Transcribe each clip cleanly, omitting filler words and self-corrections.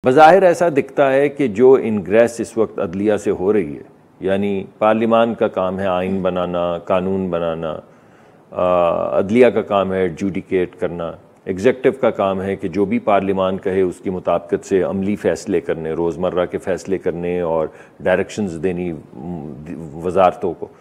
बज़ाहिर ऐसा दिखता है कि जो इनग्रेस इस वक्त अदलिया से हो रही है, यानी पार्लिमान का काम है आइन बनाना, कानून बनाना, अदलिया का काम है एडजुडिकेट करना, एग्जेक्टिव का काम है कि जो भी पार्लिमान कहे उसकी मुताबिकत से अमली फ़ैसले करने, रोज़मर्रा के फ़ैसले करने और डायरेक्शंस देनी वजारतों को।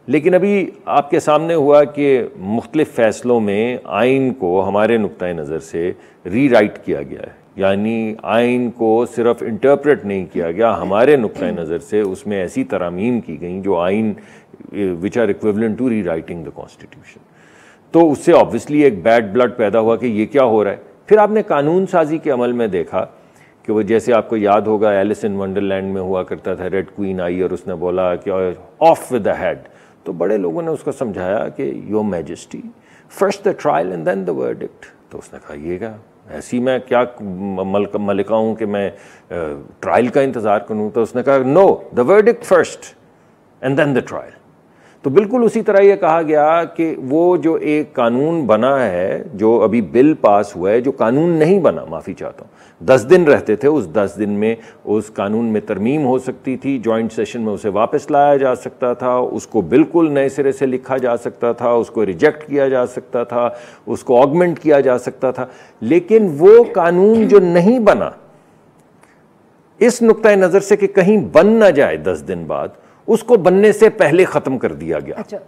लेकिन अभी आपके सामने हुआ कि मुख्तलिफ़ फ़ैसलों में आइन को हमारे नुक्ता नज़र से रीराइट किया गया है, यानी आइन को सिर्फ इंटरप्रेट नहीं किया गया, हमारे नुक्ता नज़र से उसमें ऐसी तरामीम की गई जो आइन which are equivalent to rewriting the constitution. तो उससे ऑब्वियसली एक बैड ब्लड पैदा हुआ कि ये क्या हो रहा है। फिर आपने कानून साजी के अमल में देखा कि वो, जैसे आपको याद होगा, एलिस इन वंडरलैंड में हुआ करता था, रेड क्वीन आई और उसने बोला कि ऑफ विद द हेड। तो बड़े लोगों ने उसको समझाया कि your majesty first the trial and then the verdict. तो उसने कहा ये क्या, ऐसी मैं क्या मलिका हूँ कि मैं ट्रायल का इंतज़ार करूँ। तो उसने कहा no, the verdict first and then the trial. तो बिल्कुल उसी तरह ये कहा गया कि वो जो एक कानून बना है, जो अभी बिल पास हुआ है, जो कानून नहीं बना, माफ़ी चाहता हूँ, 10 दिन रहते थे, उस 10 दिन में उस कानून में तरमीम हो सकती थी, जॉइंट सेशन में उसे वापस लाया जा सकता था, उसको बिल्कुल नए सिरे से लिखा जा सकता था, उसको रिजेक्ट किया जा सकता था, उसको ऑगमेंट किया जा सकता था। लेकिन वो कानून जो नहीं बना, इस नुक्ता नज़र से कि कहीं बन ना जाए 10 दिन बाद, उसको बनने से पहले ख़त्म कर दिया गया।